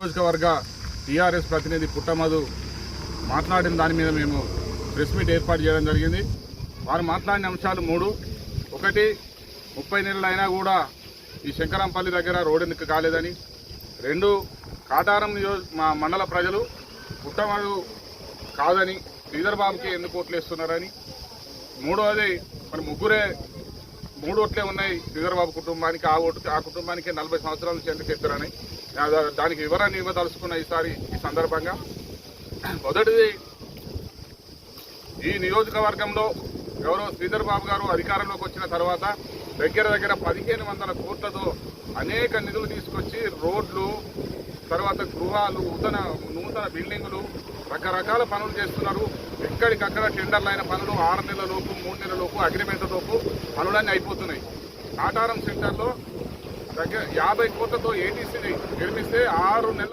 నియోజకవర్గ టీఆర్ఎస్ ప్రతినిధి పుట్టమధు మాట్లాడిన దాని మీద మేము ప్రెస్ మీట్ ఏర్పాటు చేయడం జరిగింది. వారు మాట్లాడిన అంశాలు మూడు. ఒకటి, 30 నెలలు అయినా కూడా ఈ శంకరంపల్లి దగ్గర రోడ్డు ఎందుకు కాలేదని. రెండు, కాటారం మా మండల ప్రజలు పుట్టమధు కాదని శ్రీధర్ బాబుకి ఎందుకు ఓట్లేస్తున్నారని. మూడవది, మరి మూడు ఓట్లే ఉన్నాయి శ్రీధర్ బాబు కుటుంబానికి, ఆ కుటుంబానికి 40 సంవత్సరాల నుంచి ఎందుకు ఎత్తారని దానికి వివరాన్ని ఇవ్వదలుచుకున్న ఈ సందర్భంగా. మొదటిది, ఈ నియోజకవర్గంలో గౌరవ శ్రీధర్ బాబు గారు అధికారంలోకి వచ్చిన తర్వాత దగ్గర 1500 కోట్లతో అనేక నిధులు తీసుకొచ్చి రోడ్లు, తర్వాత గృహాలు, నూతన బిల్డింగులు, రకరకాల పనులు చేస్తున్నారు. ఎక్కడికక్కడ టెండర్లు అయిన పనులు 6 నెలలలోపు 3 నెలలలోపు అగ్రిమెంట్లలోపు పనులన్నీ అయిపోతున్నాయి. కాటారం సెంటర్లో దగ్గర 50 కోట్లతో ఏటీసీని నిర్మిస్తే 6 నెలల